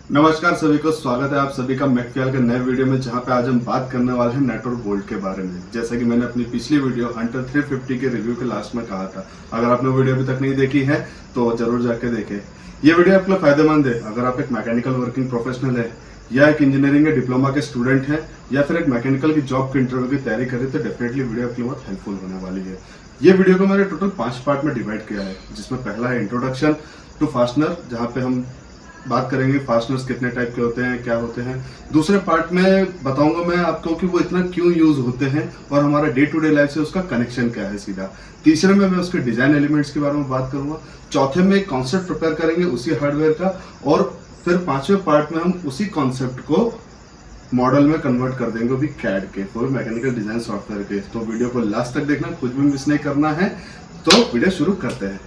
नमस्कार सभी को, स्वागत है आप सभी का मैकफियल के नए वीडियो में, जहां पे आज हम बात करने वाले हैं नेटवर्क बोल्ट के बारे में। जैसा कि मैंने अपनी पिछली वीडियो हंटर 350 के रिव्यू के लास्ट में कहा था, अगर आपने वीडियो अभी तक नहीं देखी है तो जरूर जाके देखें। ये वीडियो आपके लिए फायदेमंद है अगर आप एक मैकेनिकल वर्किंग प्रोफेशनल है, या एक इंजीनियरिंग या डिप्लोमा के स्टूडेंट हैं, या फिर एक मैकेनिकल की जॉब के इंटरव्यू की तैयारी करें, तो डेफिनेटली वीडियो आपके लिए बहुत हेल्पफुल होने वाली है। ये वीडियो को मैंने टोटल 5 पार्ट में डिवाइड किया है, जिसमें पहला है इंट्रोडक्शन टू फास्टनर, जहाँ पे हम बात करेंगे फास्टनर्स कितने टाइप के होते हैं, क्या होते हैं। दूसरे पार्ट में बताऊंगा मैं आपको कि वो इतना क्यों यूज होते हैं और हमारा डे टू डे लाइफ से उसका कनेक्शन क्या है सीधा। तीसरे में मैं उसके डिजाइन एलिमेंट्स के बारे में बात करूंगा। चौथे में एक कॉन्सेप्ट प्रिपेयर करेंगे उसी हार्डवेयर का, और फिर पांचवें पार्ट में हम उसी कॉन्सेप्ट को मॉडल में कन्वर्ट कर देंगे, भी कैड के फुल मैकेनिकल डिजाइन सॉफ्टवेयर के। तो वीडियो को लास्ट तक देखना, कुछ भी मिस नहीं करना है। तो वीडियो शुरू करते हैं।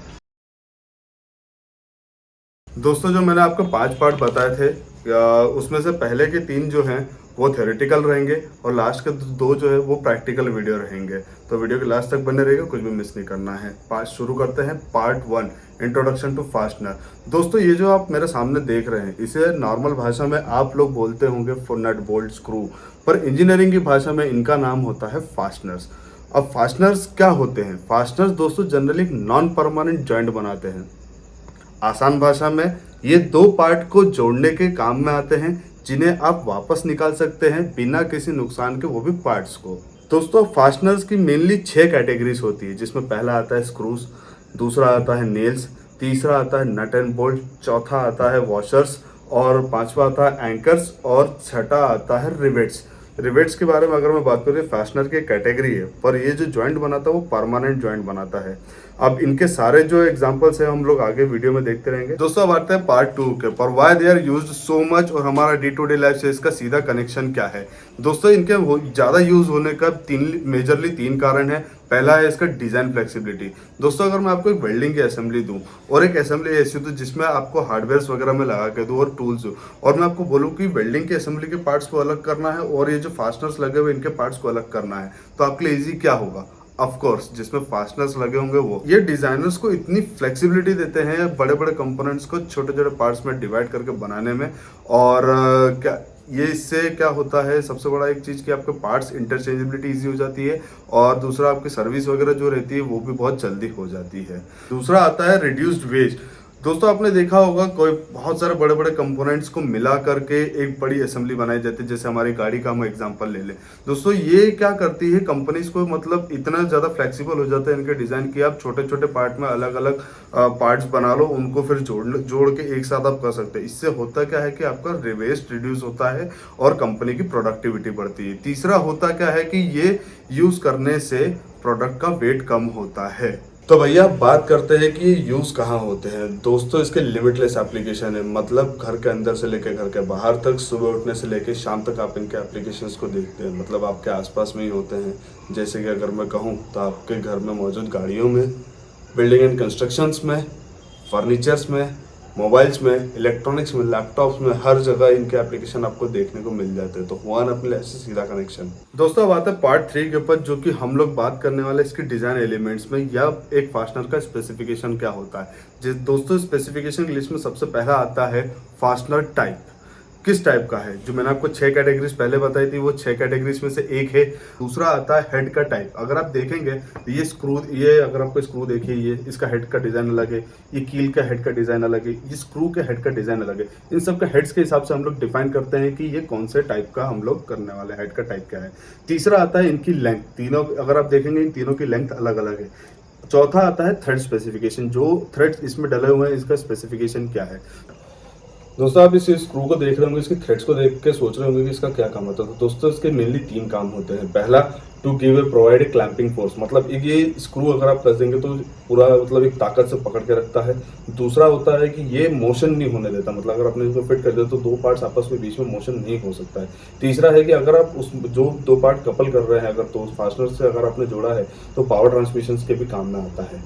दोस्तों, जो मैंने आपको 5 पार्ट बताए थे, उसमें से पहले के 3 जो हैं वो थ्योरेटिकल रहेंगे और लास्ट के 2 जो है वो प्रैक्टिकल वीडियो रहेंगे। तो वीडियो के लास्ट तक बने रहेगा, कुछ भी मिस नहीं करना है। शुरू करते हैं पार्ट 1, इंट्रोडक्शन टू फास्टनर। दोस्तों, ये जो आप मेरे सामने देख रहे हैं, इसे नॉर्मल भाषा में आप लोग बोलते होंगे नट बोल्ट स्क्रू, पर इंजीनियरिंग की भाषा में इनका नाम होता है फास्टनर्स। अब फास्टनर्स क्या होते हैं? फास्टनर्स दोस्तों जनरली एक नॉन परमानेंट जॉइंट बनाते हैं। आसान भाषा में ये 2 पार्ट को जोड़ने के काम में आते हैं, जिन्हें आप वापस निकाल सकते हैं बिना किसी नुकसान के, वो भी पार्ट्स को। दोस्तों, फास्टनर्स की मेनली 6 कैटेगरीज होती है, जिसमें पहला आता है स्क्रूज, दूसरा आता है नेल्स, तीसरा आता है नट एंड बोल्ट, चौथा आता है वॉशर्स, और पांचवा आता है एंकर्स, और छठा आता है रिवेट्स। रिवेट्स के बारे में अगर मैं बात करूँ, फास्टनर की कैटेगरी है, पर ये जो जॉइंट बनाता है वो परमानेंट जॉइंट बनाता है। अब इनके सारे जो एग्जांपल्स हैं हम लोग आगे वीडियो में देखते रहेंगे। दोस्तों, अब आते हैं पार्ट 2 के, पर why they are used so much और हमारा डे टू डे लाइफ से इसका सीधा कनेक्शन क्या है। दोस्तों, इनके ज़्यादा यूज होने का मेजरली 3 कारण है। पहला है इसका डिजाइन फ्लेक्सिबिलिटी। दोस्तों, अगर मैं आपको एक वेल्डिंग की असेंबली दूं और एक असेंबली ऐसी दूं जिसमें आपको हार्डवेयर वगैरह में लगा के दूं और टूल्स दूं, और मैं आपको बोलूं कि वेल्डिंग की असेंबली के पार्ट्स को अलग करना है और ये जो फास्टनर्स लगे हुए इनके पार्ट्स को अलग करना है, तो आपके लिए ईजी क्या होगा? ऑफ कोर्स, जिसमें फास्टनर्स लगे होंगे वो। ये डिजाइनर्स को इतनी फ्लेक्सिबिलिटी देते हैं बड़े बड़े कंपोनेंट्स को छोटे छोटे पार्ट्स में डिवाइड करके बनाने में। और क्या ये इससे क्या होता है, सबसे बड़ा एक चीज़ कि आपके पार्ट्स इंटरचेंजेबिलिटी ईजी हो जाती है, और दूसरा आपकी सर्विस वगैरह जो रहती है वो भी बहुत जल्दी हो जाती है। दूसरा आता है रिड्यूस्ड वेस्ट। दोस्तों, आपने देखा होगा कोई बहुत सारे बड़े बड़े कंपोनेंट्स को मिला करके एक बड़ी असेंबली बनाई जाती है, जैसे हमारी गाड़ी का हम एग्जांपल ले लें। दोस्तों, ये क्या करती है कंपनीज को, मतलब इतना ज़्यादा फ्लेक्सिबल हो जाता है इनके डिज़ाइन की, आप छोटे छोटे पार्ट में अलग अलग पार्ट्स बना लो, उनको फिर जोड़ के एक साथ आप कर सकते हैं। इससे होता क्या है कि आपका वेस्ट रिड्यूस होता है और कंपनी की प्रोडक्टिविटी बढ़ती है। तीसरा होता क्या है कि ये यूज़ करने से प्रोडक्ट का वेट कम होता है। तो भैया बात करते हैं कि यूज़ कहाँ होते हैं। दोस्तों, इसके लिमिटलेस एप्लीकेशन है, मतलब घर के अंदर से लेकर घर के बाहर तक, सुबह उठने से लेकर शाम तक आप इनके एप्लीकेशंस को देखते हैं, मतलब आपके आसपास में ही होते हैं। जैसे कि अगर मैं कहूँ तो आपके घर में मौजूद गाड़ियों में, बिल्डिंग एंड कंस्ट्रक्शंस में, फर्नीचर्स में, मोबाइल्स में, इलेक्ट्रॉनिक्स में, लैपटॉप्स में, हर जगह इनके एप्लीकेशन आपको देखने को मिल जाते हैं। तो हुआ ना अपने ऐसे सीधा कनेक्शन। दोस्तों, अब आता है पार्ट 3 के ऊपर, जो कि हम लोग बात करने वाले इसके डिजाइन एलिमेंट्स में, या एक फास्टनर का स्पेसिफिकेशन क्या होता है। दोस्तों, स्पेसिफिकेशन की लिस्ट में सबसे पहला आता है फास्टनर टाइप। किस टाइप का है? जो मैंने आपको 6 कैटेगरीज पहले बताई थी, वो 6 कैटेगरीज में से एक है। दूसरा आता है हेड का टाइप। अगर आप देखेंगे तो ये अगर आपको स्क्रू देखिए, ये इसका हेड का डिजाइन अलग है, ये कील का हेड का डिजाइन अलग है, ये स्क्रू के हेड का डिजाइन अलग है। इन सब के हेड्स के हिसाब से हम लोग डिफाइन करते हैं कि ये कौन से टाइप का हम लोग करने वाले हैं, हेड का टाइप क्या है। तीसरा आता है इनकी लेंथ। तीनों अगर आप देखेंगे, इन तीनों की लेंथ अलग अलग है। चौथा आता है थ्रेड स्पेसिफिकेशन। जो थ्रेड्स इसमें डले हुए हैं, इसका स्पेसिफिकेशन क्या है। दोस्तों, आप इस स्क्रू को देख रहे होंगे, इसके थ्रेड्स को देख के सोच रहे होंगे कि इसका क्या काम होता है। तो दोस्तों, इसके मेनली 3 काम होते हैं। पहला, to give a provide a clamping force, मतलब एक ये स्क्रू अगर आप कस देंगे तो पूरा मतलब एक ताकत से पकड़ के रखता है। दूसरा होता है कि ये मोशन नहीं होने देता, मतलब अगर आपने इसको फिट कर दिया तो 2 पार्ट्स आपस में बीच में मोशन नहीं हो सकता है। तीसरा है कि अगर आप उस जो 2 पार्ट कपल कर रहे हैं, अगर तो फास्टनर से अगर आपने जोड़ा है, तो पावर ट्रांसमिशन के भी काम में आता है।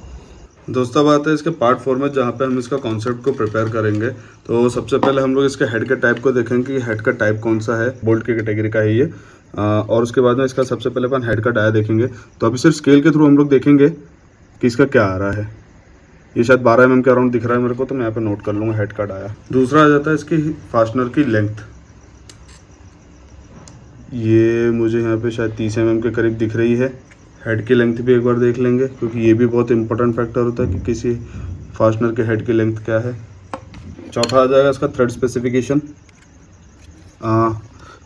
दोस्तों, बात है इसके पार्ट 4 में, जहाँ पे हम इसका कॉन्सेप्ट को प्रिपेयर करेंगे। तो सबसे पहले हम लोग इसके हेड के टाइप को देखेंगे कि हेड का टाइप कौन सा है। बोल्ट की कैटेगरी का है ये। और उसके बाद में इसका सबसे पहले अपन हेड का डाया देखेंगे। तो अभी सिर्फ स्केल के थ्रू हम लोग देखेंगे कि इसका क्या आ रहा है। ये शायद 12 mm के अराउंड दिख रहा है मेरे को, तो मैं यहाँ पे नोट कर लूँगा हेड का डाया। दूसरा आ जाता है इसकी फास्टनर की लेंथ। ये मुझे यहाँ पे शायद 30 mm के करीब दिख रही है। हेड की लेंथ भी एक बार देख लेंगे, क्योंकि ये भी बहुत इंपॉर्टेंट फैक्टर होता है कि किसी फास्टनर के हेड की लेंथ क्या है। चौथा आ जाएगा इसका थ्रेड स्पेसिफिकेशन।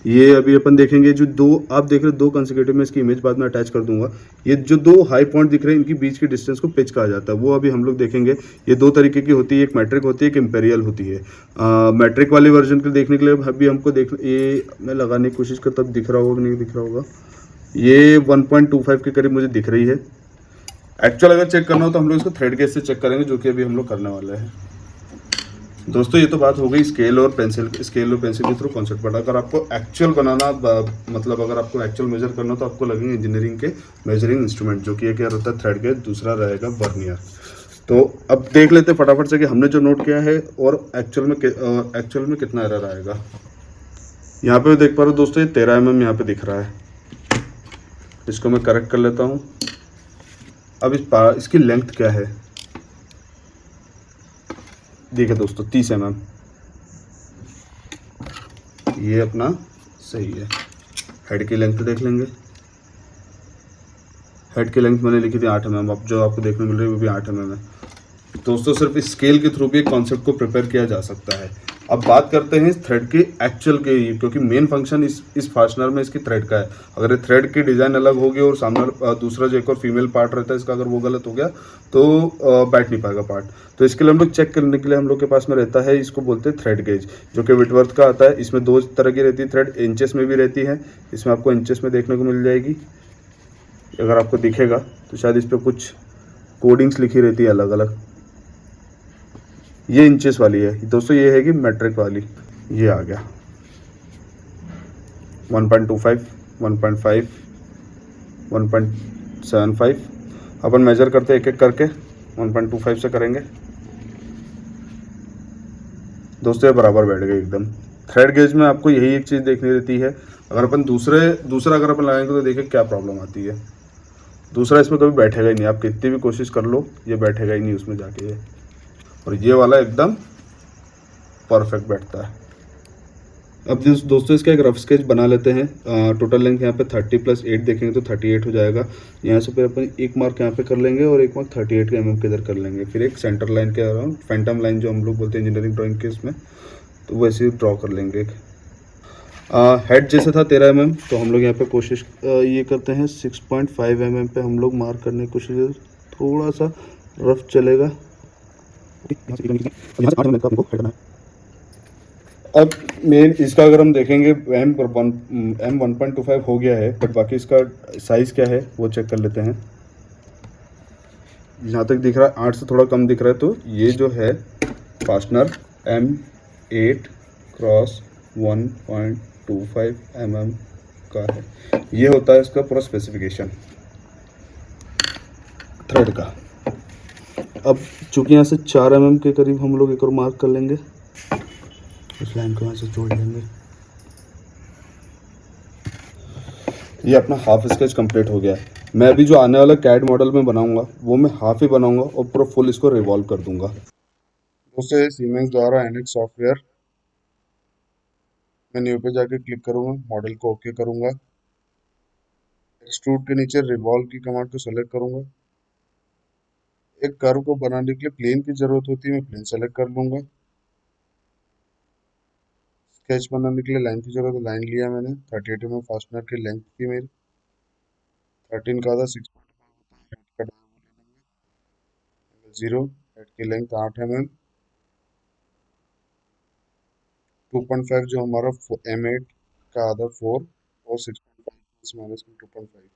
ये अभी अपन देखेंगे, जो दो आप देख रहे हो दो कंसेक्यूटिव में, इसकी इमेज बाद में अटैच कर दूंगा। ये जो दो हाई पॉइंट दिख रहे हैं, इनकी बीच की डिस्टेंस को पिच कहा जाता है, वो अभी हम लोग देखेंगे। ये दो तरीके की होती है, एक मैट्रिक होती है, एक इंपेरियल होती है। मैट्रिक वाली वर्जन के देखने के लिए अभी हमको देख, ये मैं लगाने की कोशिश करता, तब दिख रहा होगा कि नहीं दिख रहा होगा। ये 1.25 के करीब मुझे दिख रही है। एक्चुअल अगर चेक करना हो तो हम लोग इसको थ्रेड गेज से चेक करेंगे, जो कि अभी हम लोग करने वाले हैं। दोस्तों ये तो बात हो गई स्केल और पेंसिल के थ्रू कॉन्सेप्ट। बट अगर आपको एक्चुअल बनाना, मतलब अगर आपको एक्चुअल मेजर करना तो आपको लगेंगे इंजीनियरिंग के मेजरिंग इंस्ट्रूमेंट, जो कि एक क्या रहता है थ्रेड गेज, दूसरा रहेगा वर्नियर। तो अब देख लेते हैं फटाफट से कि हमने जो नोट किया है और एक्चुअल में कितना एरर आएगा। यहाँ पे देख पा रहे हो दोस्तों, ये 13 mm यहाँ पे दिख रहा है। इसको मैं करेक्ट कर लेता हूँ। अब इसकी लेंथ क्या है, देखिए दोस्तों 30 mm, ये अपना सही है। हेड की लेंथ देख लेंगे। हेड की लेंथ मैंने लिखी थी 8 mm, अब जो आपको देखने मिल रही है वो भी 8 mm है। दोस्तों सिर्फ स्केल के थ्रू भी एक कॉन्सेप्ट को प्रिपेयर किया जा सकता है। अब बात करते हैं इस थ्रेड के एक्चुअल के, क्योंकि मेन फंक्शन इस फास्टनर में इसकी थ्रेड का है। अगर ये थ्रेड की डिज़ाइन अलग होगी और सामने दूसरा जो एक और फीमेल पार्ट रहता है इसका, अगर वो गलत हो गया तो बैठ नहीं पाएगा पार्ट। तो इसके लिए हम लोग चेक करने के लिए हम लोग के पास में रहता है, इसको बोलते हैं थ्रेड गेज, जो कि विटवर्थ का आता है। इसमें दो तरह की रहती है थ्रेड, इंचेस में भी रहती है। इसमें आपको इंचेस में देखने को मिल जाएगी। अगर आपको दिखेगा तो शायद इस पर कुछ कोडिंग्स लिखी रहती है अलग अलग। ये इंचेस वाली है दोस्तों, ये है कि मैट्रिक वाली। ये आ गया 1.25, 1.5, 1.75। अपन मेजर करते हैं एक एक करके। 1.25 से करेंगे दोस्तों, ये बराबर बैठ गए एकदम। थ्रेड गेज में आपको यही एक चीज़ देखनी रहती है। अगर अपन दूसरा अगर अपन लगाएंगे तो देखिए क्या प्रॉब्लम आती है। दूसरा इसमें कभी बैठेगा ही नहीं, आप कितनी भी कोशिश कर लो ये बैठेगा ही नहीं उसमें जाके ये। और ये वाला एकदम परफेक्ट बैठता है। अब दोस्तों इसका एक रफ स्केच बना लेते हैं। टोटल लेंथ यहाँ पे 30 + 8 देखेंगे तो 38 हो जाएगा। यहाँ से फिर अपन एक मार्क यहाँ पे कर लेंगे और एक मार्क 38 के mm के इधर कर लेंगे। फिर एक सेंटर लाइन के अराउंड, फैंटम लाइन जो हम लोग बोलते हैं इंजीनियरिंग ड्राइंग के इसमें, तो वैसे ही ड्रॉ कर लेंगे एक। हेड जैसे था 13 mm, तो हम लोग यहाँ पे कोशिश ये करते हैं 6.5 mm पे हम लोग मार्क करने की कोशिश, थोड़ा सा रफ चलेगा। यहाँ से 8 mm का हमको हेड करना है। अब मेन इसका अगर हम देखेंगे M 1.25 हो गया है, बट बाकी इसका साइज़ क्या है वो चेक कर लेते हैं। जहाँ तक दिख रहा है 8 से थोड़ा कम दिख रहा है, तो ये जो है फास्टनर M8 क्रॉस 1.25 mm का है। ये होता है इसका पूरा स्पेसिफिकेशन थ्रेड का। अब चूंकि यहाँ से 4 mm के करीब हम लोग एक और मार्क कर लेंगे, इस लाइन को यहाँ से जोड़ लेंगे। ये अपना हाफ स्केच कंप्लीट हो गया है। मैं अभी जो आने वाला कैड मॉडल में बनाऊंगा वो मैं हाफ ही बनाऊंगा और पूरा फुल इसको रिवॉल्व कर दूंगा। दोस्तों ये सीमेंस द्वारा एनएक्स सॉफ्टवेयर, मैं न्यू पे जाके क्लिक करूंगा, मॉडल को ओके करूंगा। एक्सट्रूड के नीचे रिवॉल्व की कमांड को सेलेक्ट करूंगा। एक कर्व को बनाने के लिए प्लेन की जरूरत होती है, मैं प्लेन सेलेक्ट कर लूंगा। स्केच बनाने के लिए लाइन की जरूरत है, लाइन लिया मैंने। 38 mm फास्टनर की लेंथ थी मेरी, 13 का था 6 का 0। हेड की लेंथ 8 mm, 2.5 जो हमारा M8 का आधा 4 और 6.5 माइनस में 2.5,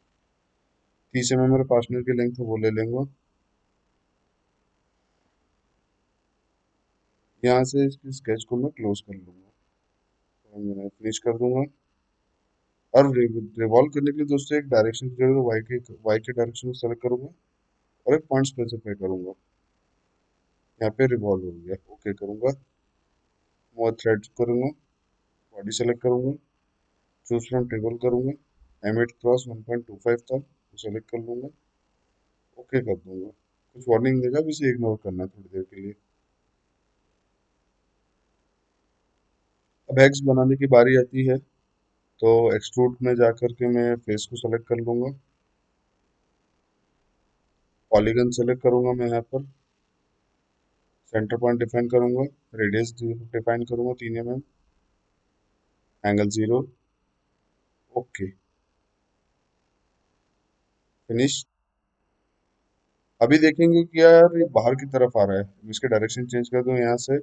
30 mm मेरे पार्टनर की लेंथ है वो ले लेंगे। यहाँ से इसकी स्केच को मैं क्लोज कर लूंगा, तो मैं फिनिश कर दूंगा। और रिवॉल्व करने के लिए दोस्तों एक डायरेक्शन की जरूरत है, वाई के डायरेक्शन को सेलेक्ट करूंगा और एक पॉइंट स्पेसिफाई करूंगा। यहाँ पे रिवॉल्व हो गया, ओके करूंगा। मोर थ्रेड करूंगा, बॉडी सेलेक्ट करूंगा, चूज फ्रॉम टेबल करूंगा। M8 क्रॉस 1.25 था, सेलेक्ट कर लूंगा, ओके कर दूंगा। कुछ वार्निंग देगा, अब इसे इग्नोर करना है थोड़ी देर के लिए। अब एग्स बनाने की बारी आती है, तो एक्सट्रूड में जा करके मैं फेस को सेलेक्ट कर लूँगा, पॉलीगन सेलेक्ट करूँगा मैं यहाँ पर, सेंटर पॉइंट डिफाइन करूँगा, रेडियस डिफाइन करूँगा 3 mm, एंगल 0, ओके, फिनिश। अभी देखेंगे कि यार ये बाहर की तरफ आ रहा है, इसके डायरेक्शन चेंज कर दूँ यहाँ से,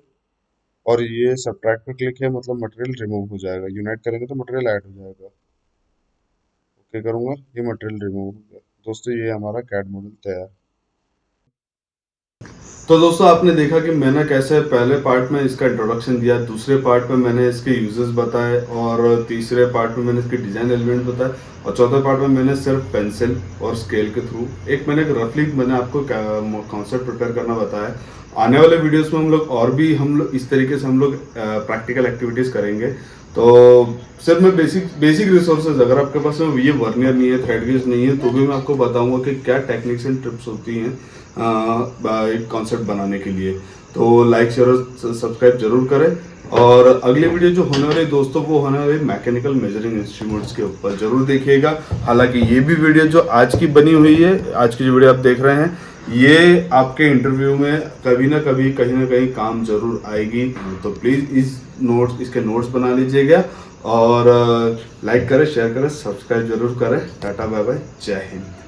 और ये सब्ट्रैक्ट पर क्लिक है, मतलब मटेरियल रिमूव हो जाएगा, यूनाइट करेंगे तो मटेरियल ऐड हो जाएगा, ओके करूँगा, ये मटेरियल रिमूव हो गया। दोस्तों ये हमारा कैड मॉडल तैयार। तो दोस्तों आपने देखा कि मैंने कैसे पहले पार्ट में इसका इंट्रोडक्शन दिया, दूसरे पार्ट में मैंने इसके यूजेस बताए, और तीसरे पार्ट में मैंने इसके डिजाइन एलिमेंट बताए, और चौथे पार्ट में मैंने सिर्फ पेंसिल और स्केल के थ्रू मैंने एक रफली मैंने आपको कॉन्सेप्ट प्रिपेयर करना बताया। आने वाले वीडियोस में हम लोग इस तरीके से हम लोग प्रैक्टिकल एक्टिविटीज करेंगे। तो सिर्फ मैं बेसिक रिसोर्सेज, अगर आपके पास में ये वर्नियर नहीं है, थ्रेड गेज नहीं है, तो भी मैं आपको बताऊंगा कि क्या टेक्निक्स एंड ट्रिप्स होती हैं एक कॉन्सेप्ट बनाने के लिए। तो लाइक शेयर और सब्सक्राइब जरूर करें, और अगली वीडियो जो होने वाली दोस्तों वो होने वाली मैकेनिकल मेजरिंग इंस्ट्रूमेंट्स के ऊपर, जरूर देखिएगा। हालांकि ये भी वीडियो जो आज की बनी हुई है, आज की जो वीडियो आप देख रहे हैं, ये आपके इंटरव्यू में कभी ना कभी कहीं ना कहीं काम जरूर आएगी। तो प्लीज़ इसके नोट्स बना लीजिएगा, और लाइक करें, शेयर करें, सब्सक्राइब जरूर करें। टाटा बाय बाय, जय हिंद।